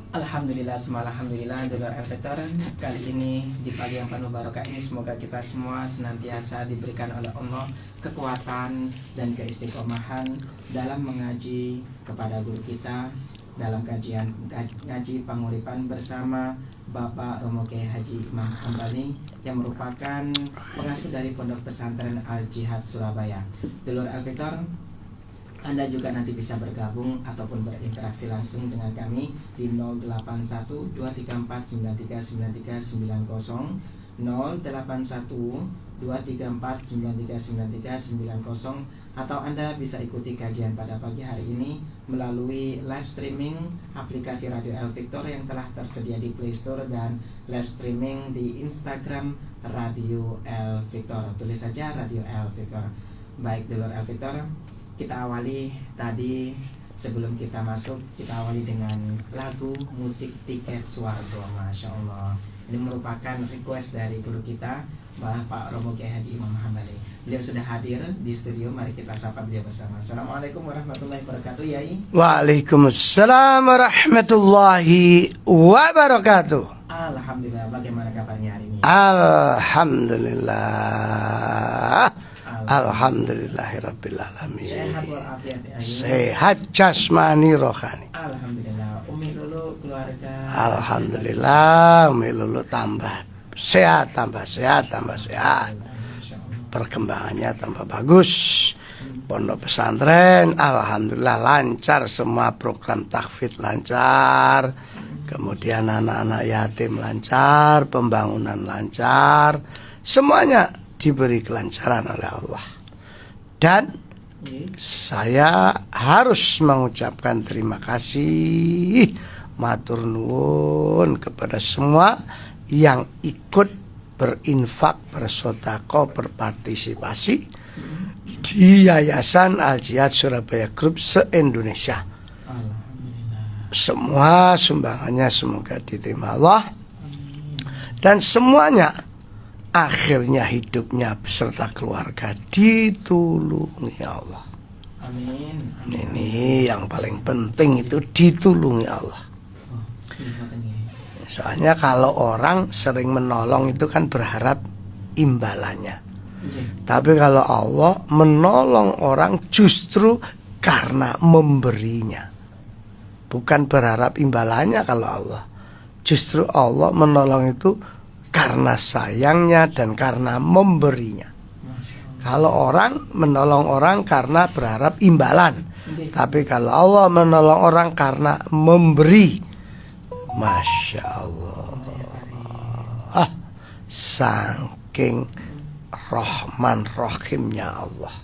Alhamdulillah, semua alhamdulillah. Dulur Elvector, kali ini di pagi yang penuh barokah ini semoga kita semua senantiasa diberikan oleh Allah kekuatan dan keistiqomahan dalam mengaji kepada guru kita dalam kajian ngaji panguripan bersama Bapak Romo Kiai Haji Imam Hambali yang merupakan pengasuh dari Pondok Pesantren Al Jihad Surabaya. Dulur Elvector, Anda juga nanti bisa bergabung ataupun berinteraksi langsung dengan kami di 081-234-939390, 081-234-939390, atau Anda bisa ikuti kajian pada pagi hari ini melalui live streaming aplikasi Radio Elvector yang telah tersedia di Play Store dan live streaming di Instagram Radio Elvector. Tulis saja Radio Elvector. Baik, Dulur Elvector, kita awali tadi sebelum kita masuk, kita awali dengan lagu musik Tiket Swargo. Masya Allah, ini merupakan request dari guru kita Bapak Romo Kiai Haji Imam Hambali. Beliau sudah hadir di studio, mari kita sapa beliau bersama. Assalamualaikum warahmatullahi wabarakatuh, Yai. Waalaikumsalam warahmatullahi wabarakatuh. Alhamdulillah, bagaimana kabarnya hari ini? Alhamdulillah. Alhamdulillahirrabbilalamin. Sehat walafiat, Yai. Sehat jasmani rohani. Alhamdulillah. Umi Lulu, keluarga. Alhamdulillah. Umi Lulu tambah sehat, tambah sehat, tambah sehat. Perkembangannya tambah bagus. Pondok pesantren alhamdulillah lancar, semua program tahfidz lancar. Kemudian anak-anak yatim lancar, pembangunan lancar. Semuanya diberi kelancaran oleh Allah. Dan saya harus mengucapkan terima kasih matur nuwun kepada semua yang ikut berinfak, bersedekah, berpartisipasi di Yayasan Al Jihad Surabaya Group se-Indonesia. Semua sumbangannya semoga diterima Allah, dan semuanya akhirnya hidupnya beserta keluarga ditulungi Allah. Amin. Ini yang paling penting, itu ditulungi Allah. Soalnya kalau orang sering menolong itu kan berharap imbalannya. Tapi kalau Allah menolong orang justru karena memberinya, bukan berharap imbalannya. Kalau Allah, justru Allah menolong itu karena sayangnya dan karena memberinya. Kalau orang menolong orang karena berharap imbalan, tapi kalau Allah menolong orang karena memberi, Masya Allah, saking Rahman Rahimnya Allah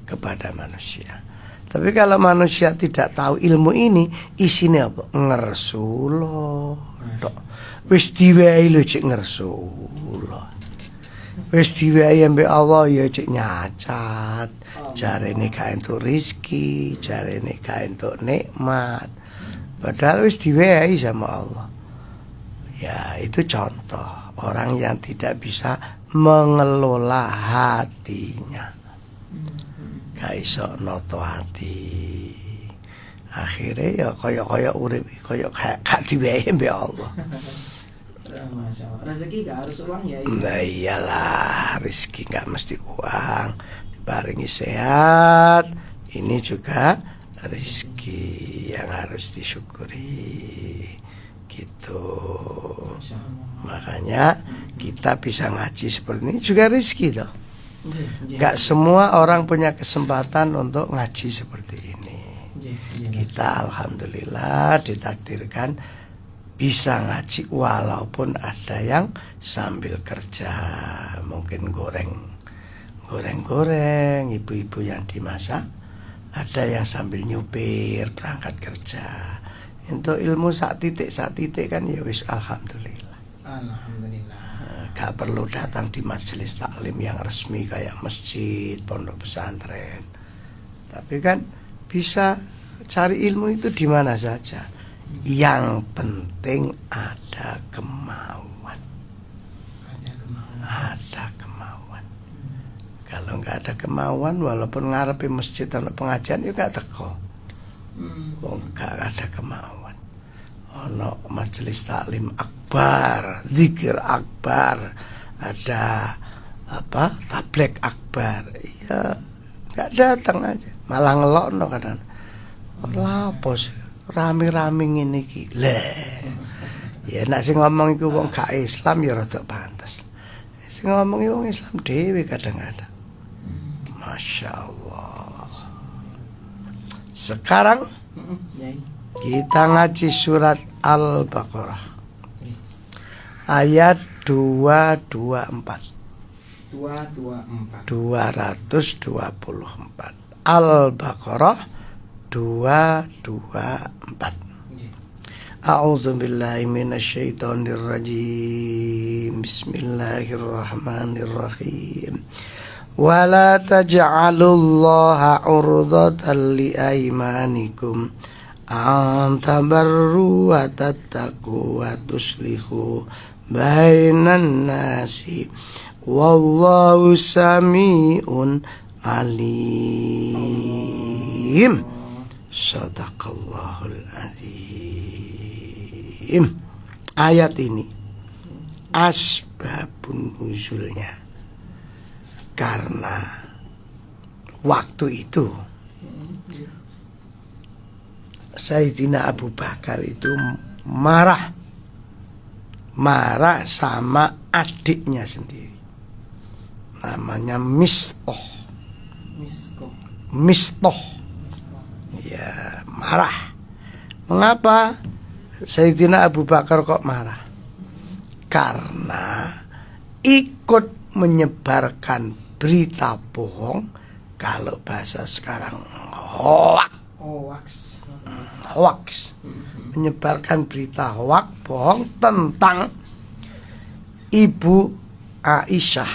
kepada manusia. Tapi kalau manusia tidak tahu ilmu ini, isinya apa? Ngersulo wis diwehi lho cek ngersulo, wis diwehi ambek Allah ya cek nyacat, jarene gak entuk rezeki, jarene gak entuk nikmat, padahal wis diwehi sama Allah. Ya, itu contoh orang yang tidak bisa mengelola hatinya, gak iso noto hati. Akhirnya ya kaya urip kaya gak diwehi mbek Allah. Masya Allah. Rezeki gak harus uang ya? Nah iyalah, rezeki gak mesti uang. Diparingi sehat, ini juga rezeki yang harus disyukuri. Gitu. Makanya kita bisa ngaji seperti ini juga rezeki toh. Gak semua orang punya kesempatan untuk ngaji seperti ini. Kita alhamdulillah ditakdirkan bisa ngaji, walaupun ada yang sambil kerja, mungkin goreng, ibu-ibu yang dimasak, ada yang sambil nyupir berangkat kerja. Untuk ilmu sak titik kan ya wis alhamdulillah. Alhamdulillah. Gak perlu datang di majelis taklim yang resmi kayak masjid, pondok pesantren. Tapi kan bisa cari ilmu itu di mana saja. Yang penting ada kemauan. Ada kemauan. Kalau nggak ada kemauan, walaupun ngarepi masjid atau pengajian, ya nggak teko. Nggak ada kemauan. ono majelis taklim akbar, zikir akbar, ada apa tablek akbar, ya nggak datang aja, malah ngelokno kadang. Lapo sih rame-rame ngene iki. Ya nek sing ngomong iku wong gak Islam ya rada pantes. Sing ngomong wong Islam dhewe kadang-kadang. Masya Allah. Sekarang kita ngaji surat Al-Baqarah ayat 224. 224. Al-Baqarah 224. A'udzu billahi minasyaitonir rajim. Bismillahirrahmanirrahim. Wala taj'alullaha 'urdatan liaymanikum an tabarru wa tattaqu wa tuslihu bainan nasi wallahu sami'un alim. Shadaqallahul azim. Ayat ini asbabun nuzulnya karena waktu itu Sayyidina Abu Bakar itu marah sama adiknya sendiri, namanya Mistoh. Ya, marah. Mengapa Sayyidina Abu Bakar kok marah? Karena ikut menyebarkan berita bohong, kalau bahasa sekarang hoax. Menyebarkan berita hoax bohong tentang Ibu Aisyah.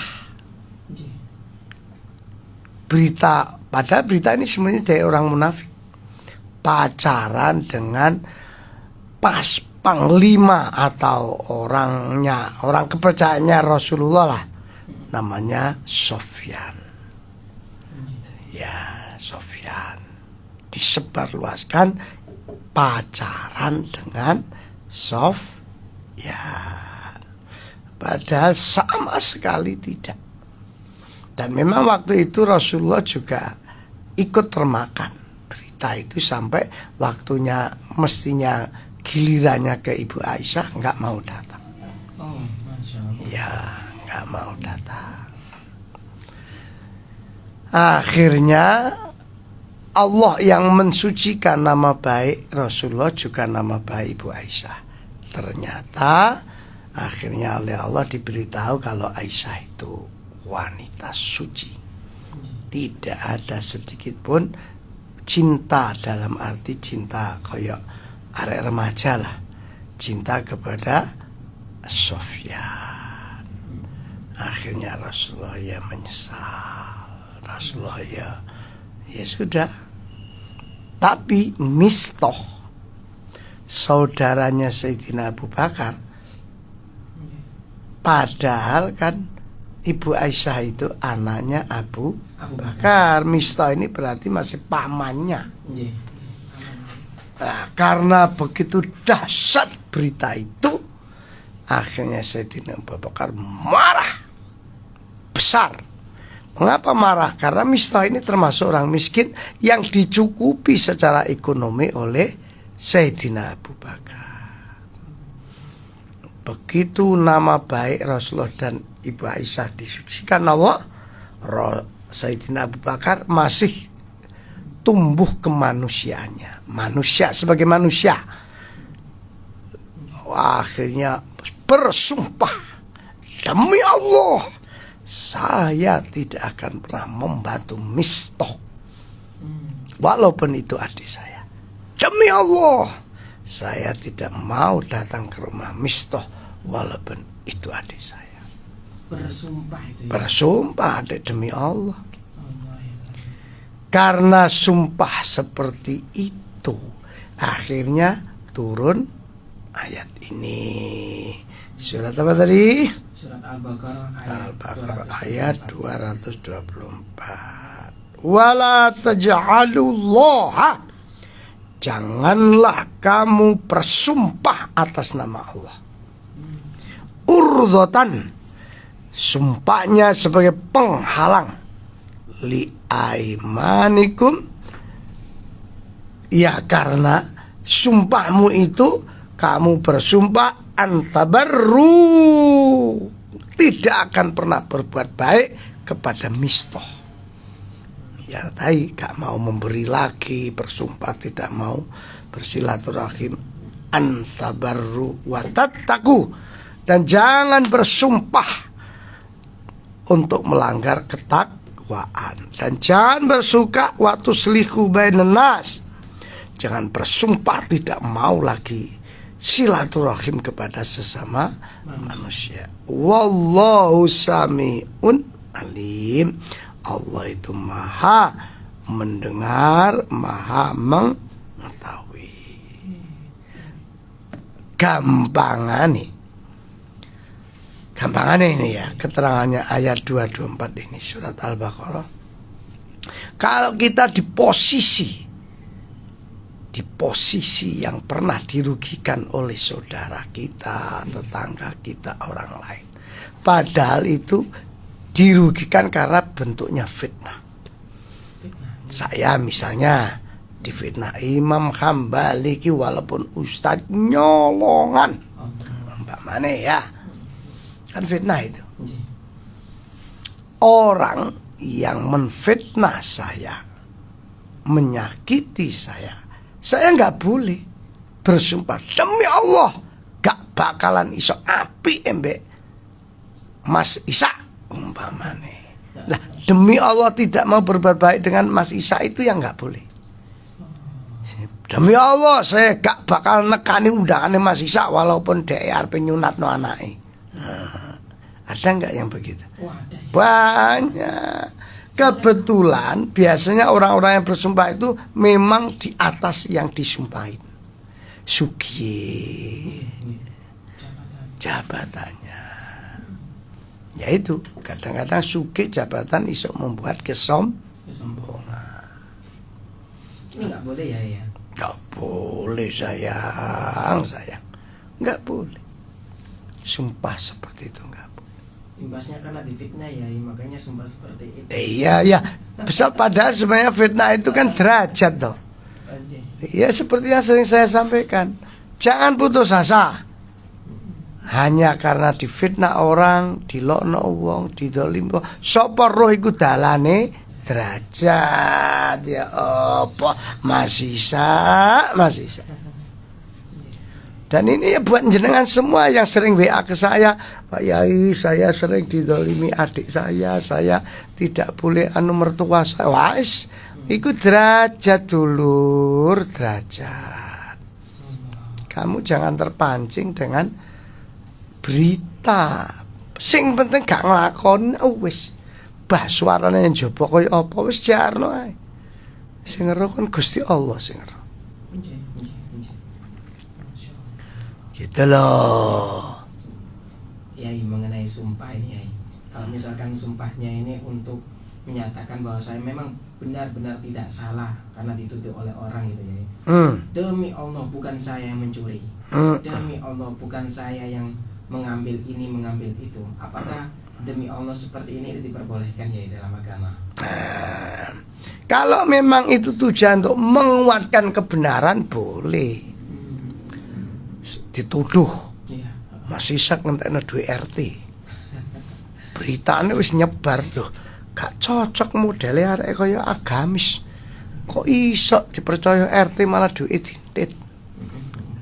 Padahal berita ini sebenarnya dari orang munafik, pacaran dengan pas panglima atau orang kepercayaannya Rasulullah lah, namanya Sofyan. Ya, Sofyan disebarluaskan pacaran dengan Sofyan, padahal sama sekali tidak. Dan memang waktu itu Rasulullah juga ikut termakan berita itu sampai waktunya mestinya gilirannya ke Ibu Aisyah nggak mau datang. Oh, Masya Allah. Ya, nggak mau datang. Akhirnya Allah yang mensucikan nama baik Rasulullah juga nama baik Ibu Aisyah. Ternyata akhirnya oleh Allah diberitahu kalau Aisyah itu wanita suci. Tidak ada sedikit pun cinta dalam arti cinta kayak arek remaja lah, cinta kepada Sofyan. Akhirnya Rasulullah ya menyesal. Rasulullah ya sudah. Tapi Mistoh, saudaranya Sayyidina Abu Bakar, padahal kan Ibu Aisyah itu anaknya Abu Bakar. Mistoh ini berarti masih pamannya. Nah, karena begitu dahsyat berita itu, akhirnya Sayyidina Abu Bakar marah besar. Mengapa marah? Karena Mistoh ini termasuk orang miskin yang dicukupi secara ekonomi oleh Sayyidina Abu Bakar. Begitu nama baik Rasulullah dan Ibu Aisyah disucikan Allah, Sayyidina Abu Bakar masih tumbuh kemanusiaannya, manusia sebagai manusia. Akhirnya bersumpah, demi Allah, saya tidak akan pernah membantu Mistoh, walaupun itu adik saya. Demi Allah, saya tidak mau datang ke rumah Mistoh, walaupun itu adik saya. Bersumpah itu ya? Bersumpah demi Allah. Karena sumpah seperti itu, akhirnya turun ayat ini. Surat apa tadi? Surat Al-Baqarah ayat 224. Wala taj'alullaha, janganlah kamu bersumpah atas nama Allah. Urdotan, sumpahnya sebagai penghalang li aimanikum, ya karena sumpahmu itu kamu bersumpah antabarru, tidak akan pernah berbuat baik kepada mistoh. Ya tadi gak mau memberi lagi, bersumpah tidak mau bersilaturahim. Antabarru wa tattaqu, dan jangan bersumpah untuk melanggar ketakwaan, dan jangan bersuka waktu selihu bainan nas, jangan bersumpah tidak mau lagi silaturahim kepada sesama manusia. Wallahu sami'un alim, Allah itu maha mendengar, maha mengetahui. Gampangane ini ya, keterangannya ayat 224 ini surat Al-Baqarah. Kalau kita di posisi yang pernah dirugikan oleh saudara kita, tetangga kita, orang lain, padahal itu dirugikan karena bentuknya fitnah. Saya misalnya difitnah Imam Hambali ki, walaupun ustadz nyolongan, mbak mana ya, kan fitnah itu. Orang yang menfitnah saya, menyakiti saya nggak boleh bersumpah demi Allah gak bakalan iso api embek Mas Isa umpamane. Nah, demi Allah tidak mau berbuat baik dengan Mas Isa itu yang nggak boleh. Demi Allah saya gak bakal nekani undangannya Mas Isa walaupun dia arep nyunatno anake. Ada nggak yang begitu? Banyak. Kebetulan biasanya orang-orang yang bersumpah itu memang di atas yang disumpahin. Sugiye jabatannya. Ya itu, kadang-kadang sugih jabatan iso membuat kesombongan. Ini nggak boleh ya? Nggak boleh sayang. Nggak boleh. Sumpah seperti itu nggak boleh. Imbasnya karena difitnah ya, makanya sumpah seperti itu. Iya. Padahal sebenarnya fitnah itu kan derajat toh. Ya seperti yang sering saya sampaikan, jangan putus asa. Hanya karena difitnah orang, dilokno wong, didolim wong, sapa roh iku dalane derajat. Ya apa masih bisa. Dan ini ya buat jenengan semua yang sering WA ke saya, Pak Yai, saya sering didolimi adik saya tidak boleh mertua saya. Wais, iku derajat dulur, derajat. Kamu jangan terpancing dengan berita. Sing penting gak nglakoni wis. Bah suarane yang jaba kaya apa wis jarno ae. Sing ngero kan Gusti Allah sing ngero. Gitu loh. Ya, mengenai sumpah ini ya. Kalau misalkan sumpahnya ini untuk menyatakan bahwa saya memang benar-benar tidak salah karena dituduh oleh orang gitu ya. Demi Allah bukan saya yang mencuri. Demi Allah bukan saya yang mengambil ini, mengambil itu. Apakah demi Allah seperti ini diperbolehkan ya dalam agama? Kalau memang itu tujuan untuk menguatkan kebenaran, boleh. Dituduh masih sak ngentekno duwe RT. Beritane wis nyebar loh. Gak cocok modele arek kaya agamis. Kok iso dipercaya RT malah duit dintit.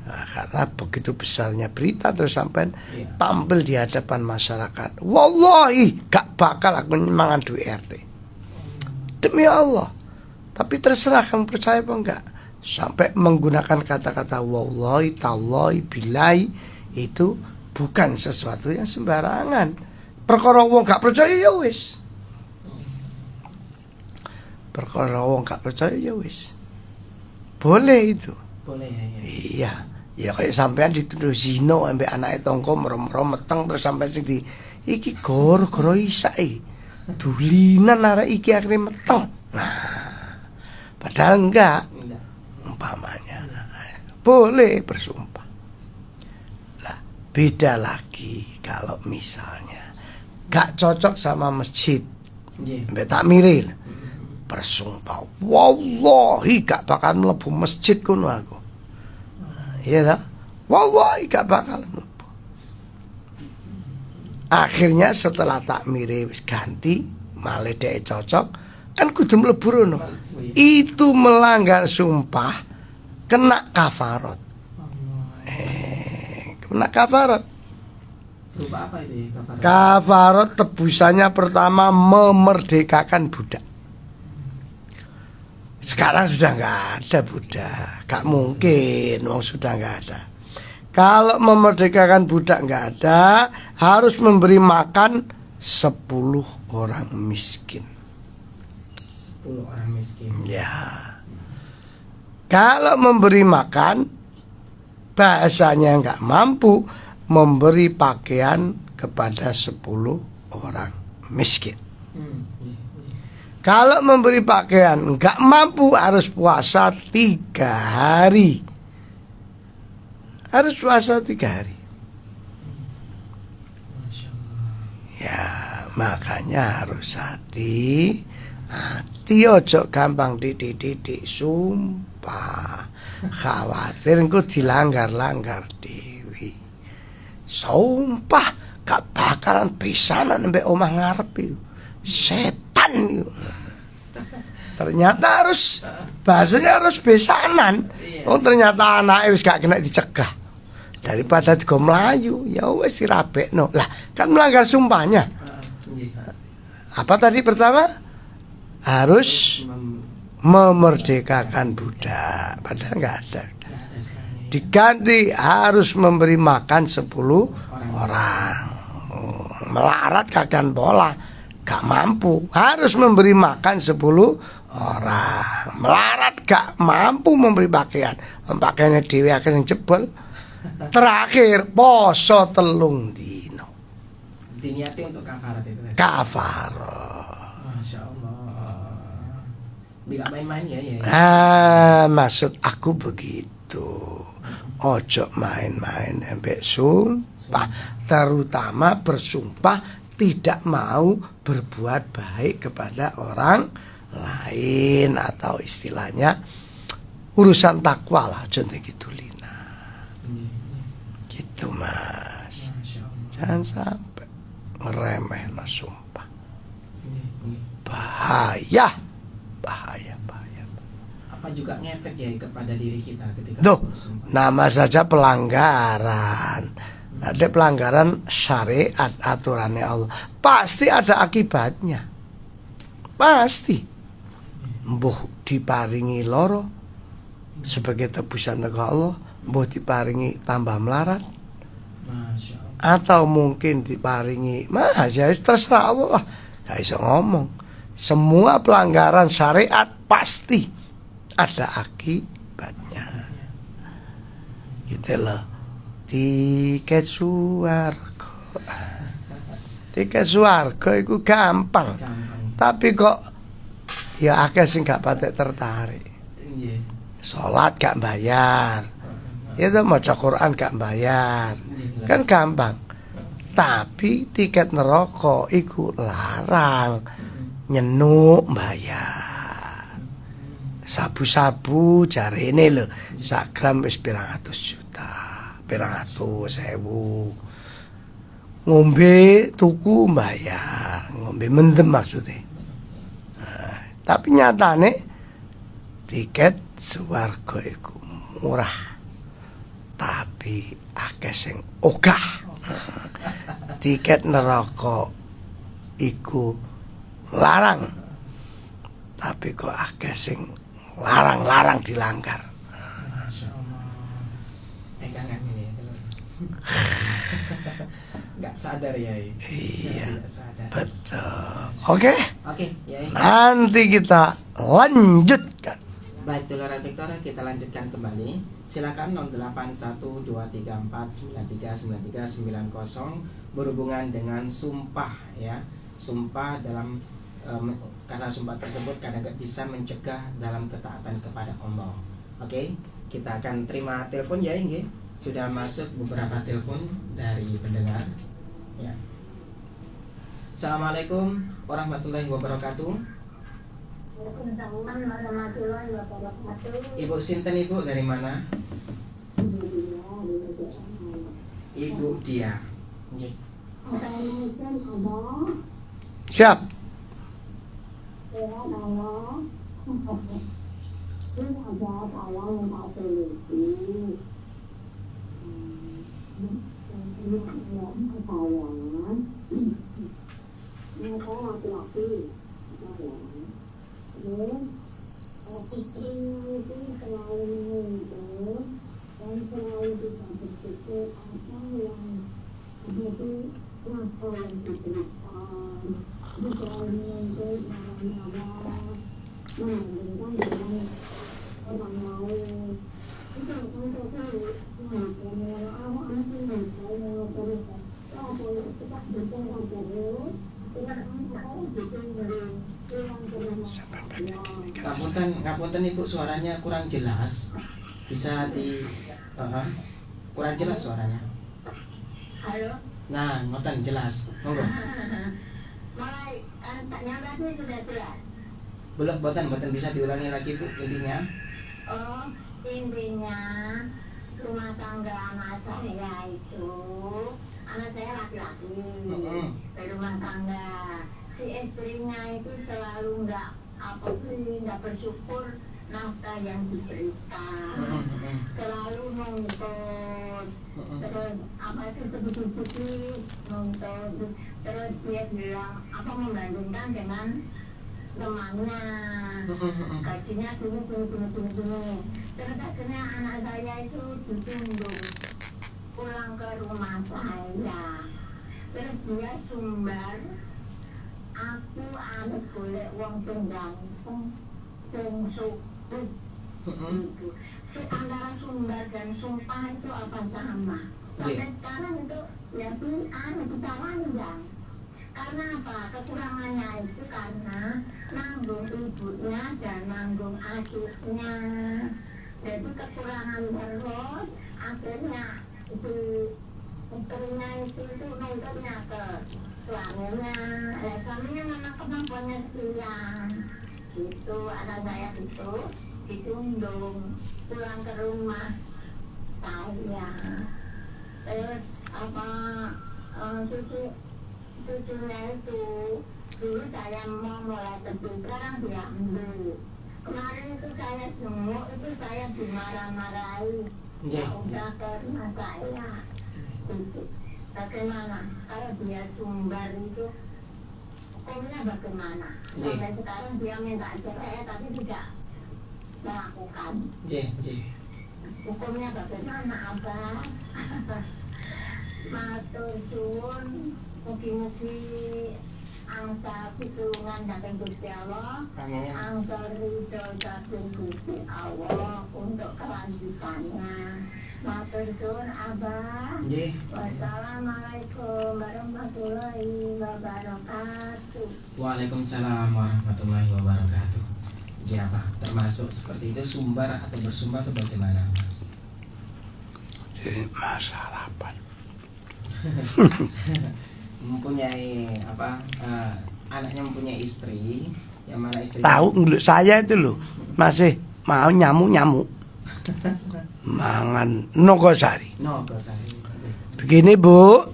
Nah, karena begitu besarnya berita terus sampai tampil di hadapan masyarakat. Wallahi gak bakal aku mangan duit RT. Demi Allah. Tapi terserah kamu percaya apa enggak. Sampai menggunakan kata-kata wallahi, tallahi, billahi, itu bukan sesuatu yang sembarangan. Perkara wong gak percaya ya wis. Perkara wong gak percaya ya wis. Boleh itu. Boleh ya. Iya. Ya kayak sampean dituduh zina ambek anake tangga merem-merem meteng terus sampai sing di iki gara-gara isake. Dulinan arek iki akhire meteng. Nah, padahal enggak. Umpamanya boleh bersumpah. Nah, beda lagi kalau misalnya gak cocok sama masjid, mbek takmire bersumpah, wallahi gak bakal mlebu masjid kono aku. Iya tak? Wallahi gak bakal mlebu. Akhirnya setelah takmire wis ganti, malah dhek cocok, kan kudu mlebu rono. Itu melanggar sumpah, kena kafarat. Kena kafarat. Berupa apa itu kafarat? Kafarat tebusannya pertama memerdekakan budak. Sekarang sudah nggak ada budak, gak mungkin, wong sudah nggak ada. Kalau memerdekakan budak nggak ada, harus memberi makan 10 orang miskin. 10 orang miskin. Ya. Kalau memberi makan, bahasanya nggak mampu, memberi pakaian kepada 10 orang miskin. Kalau memberi pakaian nggak mampu, harus puasa 3 hari. Harus puasa 3 hari. Ya, makanya harus hati ojo gampang didik sumpah. Khawatir engko dilanggar-langgar dewi. Sumpah gak bakalan pisanan mbek omah ngarep iku. Setan iku. Ternyata harus bahasanya harus besanan. Oh ternyata anaknya wis gak kena dicegah. Daripada digo melayu, ya wis dirabekno. Lah, kan melanggar sumpahnya. Apa tadi pertama? Harus memerdekakan budak. Padahal nggak ada. Diganti harus memberi makan 10 orang. Melarat kagak bola, gak mampu. Harus memberi makan 10 orang. Melarat gak mampu memberi pakaian. Pakaiannya dewe akeh sing jebol. Terakhir poso 3 dino. Diniati untuk kafarat itu. Kafarat. Masya Allah. Bila main-main ya. Maksud aku begitu. Ojo main-main ambek sumpah, terutama bersumpah tidak mau berbuat baik kepada orang lain, atau istilahnya urusan takwa lah, contoh gitu Lina. Gitu Mas. Jangan sampai ngeremeh no sumpah. Bahaya. Apa juga ngefek ya kepada diri kita ketika bersumpah? Nama saja pelanggaran. Ada pelanggaran syariat, aturannya Allah. Pasti ada akibatnya. Pasti. Mbuh diparingi loro sebagai tebusan teko Allah, mbuh diparingi tambah melarat. Masya Allah. Atau mungkin diparingi, ya terserah Allah. Gak bisa ngomong. Semua pelanggaran syariat pasti ada akibatnya. Gitu loh. Tiket swarga itu gampang. Tapi kok ya akeh sing gak patek tertarik. Salat gak bayar. Itu maca Quran gak bayar. Kan gampang. Tapi tiket neraka iku larang. Nyenuk bayar. Sabu-sabu jarene lho, sak gram wis pirang atus juta, pirang atus sewu. Ngombe tuku bayar, ngombe mendem maksudnya. Tapi nyatane tiket swarga iku murah. Tapi akeh sing ogah. Tiket neraka iku larang. Tapi kok akeh sing larang dilanggar. Masya Allah. Pegangan ini ya. Gak sadar ya. Iya. Gak sadar. Betul. Oke. Ya. Nanti kita lanjutkan. Baik, Toleran Victor, kita lanjutkan kembali. Silakan 081234939390 berhubungan dengan sumpah ya. Sumpah dalam karena sumpah tersebut kadang-kadang bisa mencegah dalam ketaatan kepada Allah. Oke, kita akan terima telepon ya, nggih. Sudah masuk beberapa telepon dari pendengar. Ya. Assalamualaikum warahmatullahi wabarakatuh. Waalaikumsalam warahmatullahi wabarakatuh. Ibu Sinten, Ibu dari mana? Ibu Dia. Nggih. Siap. Ngapunten Ibu, suaranya kurang jelas. Bisa kurang jelas suaranya. Halo. Nah, ngoten jelas. Monggo. Mulai tanya lagi sudah jelas. Belum, boten bisa diulangi lagi Bu intinya. Oh, intinya rumah tangga anak saya itu, anak saya laki-laki, berumah tangga. Si istrinya itu selalu nggak bersyukur nafkah yang diberikan, selalu nuntut, terus apa itu sedikit nuntut, terus dia bilang apa membandingkan dengan temannya, gajinya gini. Terus akhirnya anak saya itu ditunduk pulang ke rumah saya, terus dia sumbar, aku anak golek wong ganteng, sing sukses gitu. Antara sumbar dan sumpah itu apa sama? Sampai sekarang itu ya ditawan. Karena apa? Kekurangannya itu karena nanggung ibunya dan nanggung adiknya. Jadi kekurangan terus, akhirnya si istrinya itu nuntutnya ke suaminya. Suaminya mana kemampuannya siang. Gitu, anak saya itu ditundung pulang ke rumah saya. Terus apa cucunya itu dulu saya mau mulai teduh, sekarang dia ambil. Kemarin itu saya jenguk, itu saya dimarah-marahi. Ya udah karena saya itu bagaimana kalau dia sumbar itu hukumnya bagaimana? Sampai sekarang dia minta cerai tapi tidak melakukan. Hukumnya bagaimana, Abah? Matur suwun, mugi-mugi angsa pitulungan saking Gusti Allah, angsa ridho saking Gusti Allah untuk kelanjutannya. Matur suwun, Abah. Wassalamualaikum warahmatullahi wabarakatuh. Waalaikumsalam warahmatullahi wabarakatuh. Ya Pak, termasuk seperti itu sumbar atau bersumbar atau bagaimana? Jadi masalah apa? Mempunyai anaknya mempunyai istri, yang mana istri tahu saya itu loh masih mau nyamuk mangan nogosari. Begini Bu,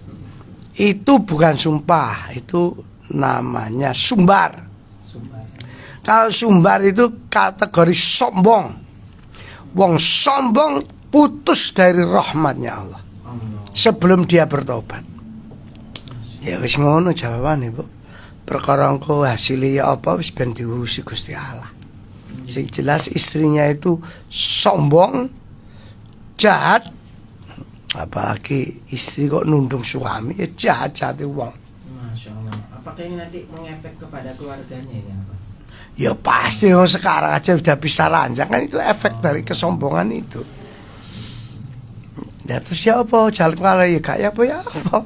itu bukan sumpah, itu namanya sumbar. Kalau sumbar itu kategori sombong. Wong sombong putus dari rahmatnya Allah sebelum dia bertobat. Ya wis ngono jawabane, Bu. Perkara engko hasilnya ya apa wis ben diurusi Gusti Allah. Sing jelas istrinya itu sombong, jahat. Apalagi istri kok nundung suami, ya jahat-jahat wong. Masya Allah. Apakah ini nanti mengefek kepada keluarganya ini apa? Ya pasti, sekarang aja udah bisa ranjang kan, itu efek dari kesombongan itu. Ya terus ya apa, jalan kalah ya gak ya apa ya apa.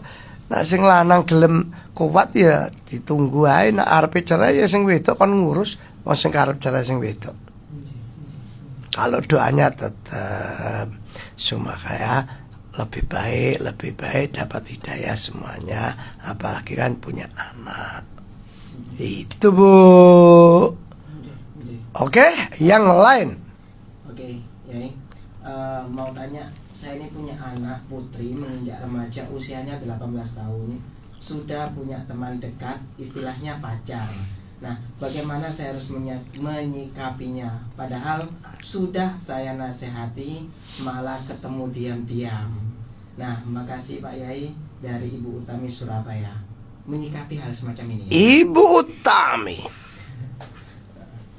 Nak sing lanang gelem kuat ya ditunggu ae, nak arepe cerai ya sing wedok kon ngurus, wong sing arep cerai sing wedok. Kalau doanya tetap cuma kayak lebih baik dapat hidayah semuanya, apalagi kan punya anak. Itu Bu. Oke, yang lain. Oke, Yai. Mau tanya, saya ini punya anak putri menginjak remaja, usianya 18 tahun, sudah punya teman dekat, istilahnya pacar. Nah, bagaimana saya harus menyikapinya? Padahal sudah saya nasihati, malah ketemu diam-diam. Nah, makasih Pak Yai dari Ibu Utami Surabaya. Menyikapi hal semacam ini. Ibu Utami,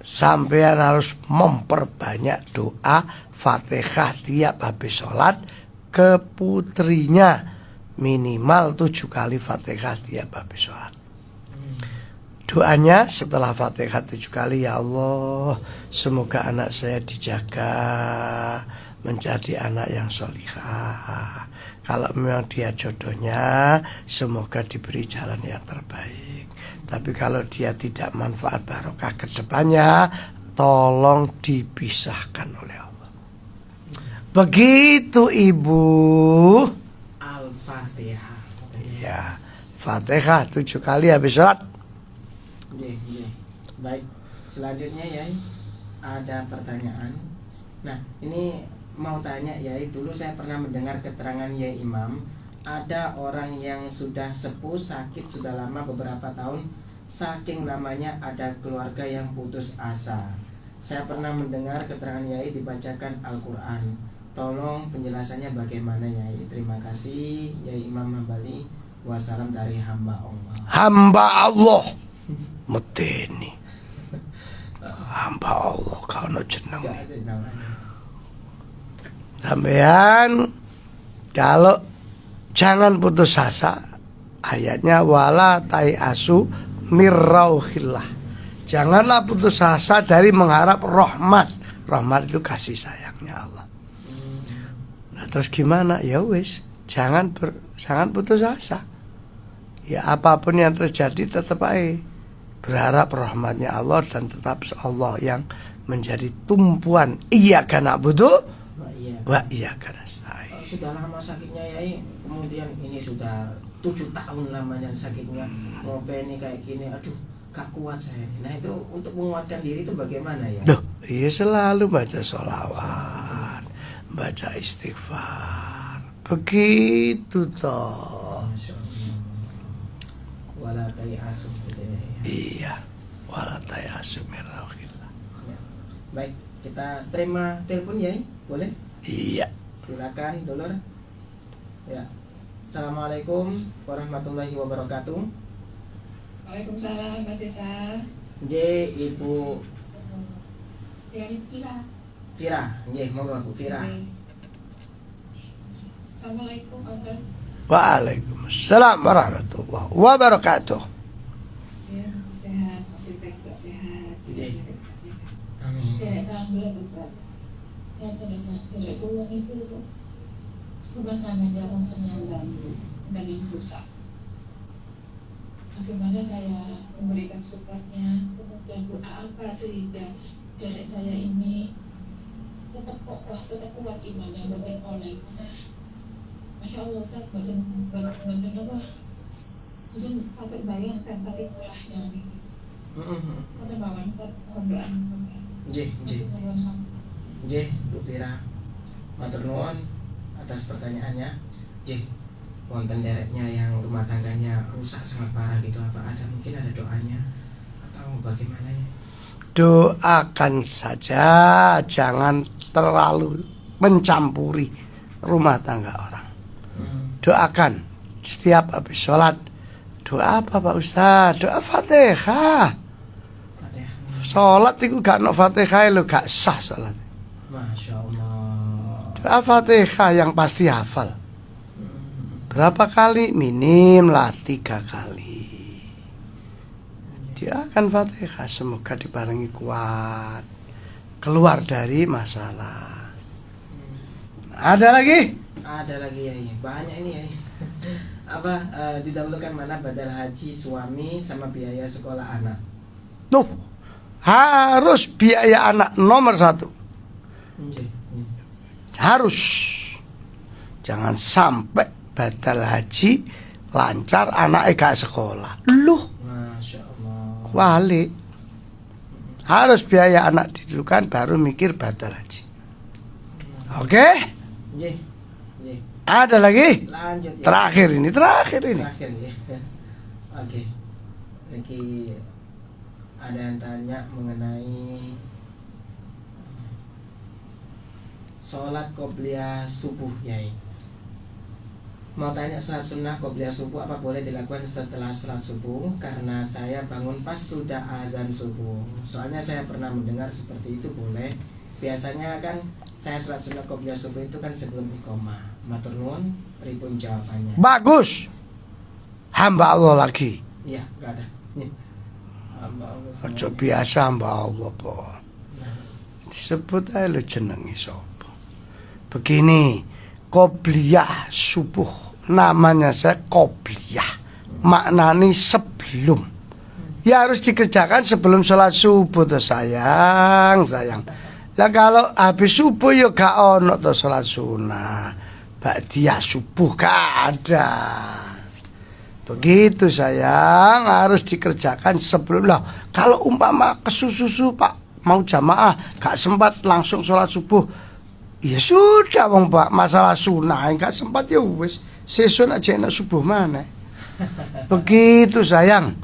sampean harus memperbanyak doa Fatihah tiap habis sholat ke putrinya, minimal 7 kali Fatihah tiap habis sholat. Doanya setelah Fatihah 7 kali, ya Allah, semoga anak saya dijaga menjadi anak yang sholihah. Kalau memang dia jodohnya, semoga diberi jalan yang terbaik. Tapi kalau dia tidak manfaat barokah ke depannya, tolong dipisahkan oleh Allah. Begitu Ibu. Al-Fatihah. Iya, Fatihah 7 kali habis sholat. Baik, selanjutnya Yai, ada pertanyaan. Nah, ini mau tanya Yai, dulu saya pernah mendengar keterangan Yai Imam, ada orang yang sudah sepuh, sakit sudah lama beberapa tahun, saking lamanya ada keluarga yang putus asa. Saya pernah mendengar keterangan Yai dibacakan Al-Quran. Tolong penjelasannya bagaimana Yai? Terima kasih Yai Imam Hambali. Wassalam dari hamba Allah. Hamba Allah medeni. Hamba Allah kau no jeneng. Sampean kalau jangan putus asa, ayatnya wala tai asu mirrauhillah. Janganlah putus asa dari mengharap rahmat. Rahmat itu kasih sayangnya Allah. Nah, terus gimana? Ya wis, jangan putus asa. Ya apapun yang terjadi tetap aja berharap rahmatnya Allah, dan tetap Allah yang menjadi tumpuan iyyaka na'budu wa iyyaka nasta'in. Sudah lama sakitnya Yai, kemudian ini sudah 7 tahun lamanya sakitnya, ngopeni kayak gini, aduh gak kuat saya. Nah itu untuk menguatkan diri itu bagaimana ya? Duh, iya selalu baca sholawat, baca istighfar, begitu toh. Wala tayasu. Iya, wala tayasu mirrauhillah. Ya. Baik, kita terima telepon Yai, boleh? Iya. Silakan dulur. Ya. Assalamualaikum warahmatullahi wabarakatuh. Waalaikumsalam Mas Isa. J Ibu Fira. Nggih, monggo Bu Fira. Assalamualaikum Abah. Waalaikumsalam warahmatullahi wabarakatuh. Ya, sehat, masih baik, sehat. Nggih. Amin. Tidak tahu berapa. Yang terasa tidak pulang itu rumah tangga dia ternyata dan yang rusak. Bagaimana saya memberikan supportnya, kemudian doa apa sehingga dedek saya ini tetap kokoh, tetap kuat imannya, bukan oleh. Masya Allah, Ustaz, bukan apa, itu pakai bayangkan, pakai kulahnya gitu. Pakai bawaan, pembelaan. J Bu Fira, matur nuwun atas pertanyaannya. J, wonten dereknya yang rumah tangganya rusak sangat parah gitu, apa ada mungkin ada doanya atau bagaimana ya? Doakan saja, jangan terlalu mencampuri rumah tangga orang. Doakan setiap habis sholat. Doa apa Pak Ustaz? Doa Fatihah. Sholat itu gak no Fatihah lo gak sah sholat. Masya Allah. Doa Fatihah yang pasti hafal. Berapa kali? Minim lah 3 kali. Doakan Fatihah, semoga dibarengi kuat, keluar dari masalah. Ada lagi? Ada lagi ya, banyak ini ya. Apa didahulukan mana badal haji suami sama biaya sekolah anak? Tuh, harus biaya anak nomor 1. Harus. Jangan sampai batal haji lancar anaknya gak sekolah. Loh, Masya Allah. wali harus biaya anak didulukan baru mikir batal haji. Oke? Nggih. Nggih. Ada lagi? Lanjut ya. Terakhir ini. Terakhir ya. Oke. Lagi ada yang tanya mengenai sholat qobliyah subuh, Yai. Mau tanya, sholat sunnah qobliyah subuh apa boleh dilakukan setelah sholat subuh? Karena saya bangun pas sudah azan subuh. Soalnya saya pernah mendengar seperti itu boleh. Biasanya kan saya sholat sunnah qobliyah subuh itu kan sebelum iqomah. Matur nuwun, pripun jawabannya? Bagus. Hamba Allah lagi. Iya, enggak ada. Hamba Allah semuanya. Ojo biasa hamba Allah po. Disebut aja lo jenengi sapa. Begini, qobliyah subuh namanya saya qobliyah. Maknanya sebelum. Ya harus dikerjakan sebelum sholat subuh tuh sayang. Lah kalau habis subuh ya gak ono tuh sholat sunnah. Ba'diyah subuh gak ada. Begitu sayang, harus dikerjakan sebelum. Lah kalau umpama kesusu Pak mau jamaah gak sempat langsung sholat subuh, ya sudah wong Pak, masalah sunnah gak sempat ya wis sesun aja enak subuh mana. Begitu sayang.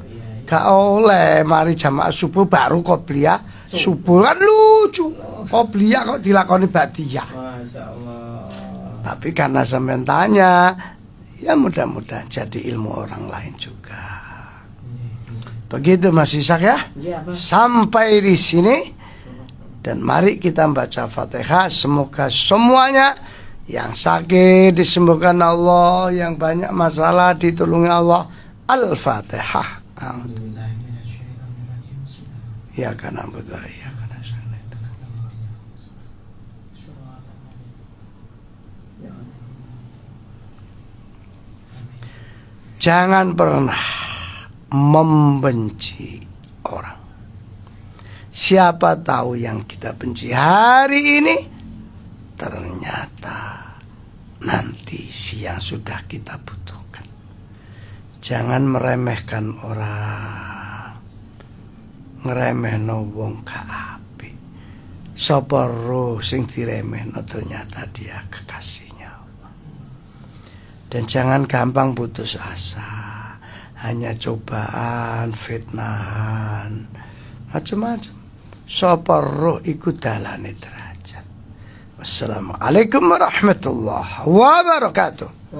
Gak oleh mari jamaah subuh baru qobliyah subuh, kan lucu. Qobliyah kok dilakoni ba'diyah. Masya Allah. Tapi karena sampean tanya, ya mudah-mudahan jadi ilmu orang lain juga. Begitu Mas Ishak ya. Iya, Pak. Sampai di sini. Dan mari kita baca Fatihah. Semoga semuanya yang sakit disembuhkan Allah, yang banyak masalah ditolongi Allah. Al-Fatihah. Ya karena betul ya karena jangan pernah membenci orang. Siapa tahu yang kita benci hari ini ternyata nanti siang sudah kita butuhkan. Jangan meremehkan orang. Ngeremehno wong gak apik. Sapa ro sing diremehno ternyata dia kekasihnya Allah. Dan jangan gampang putus asa. Hanya cobaan, fitnahan, macam-macam. Sapa roh ikut dalane derajat. Wassalamualaikum warahmatullahi wabarakatuh.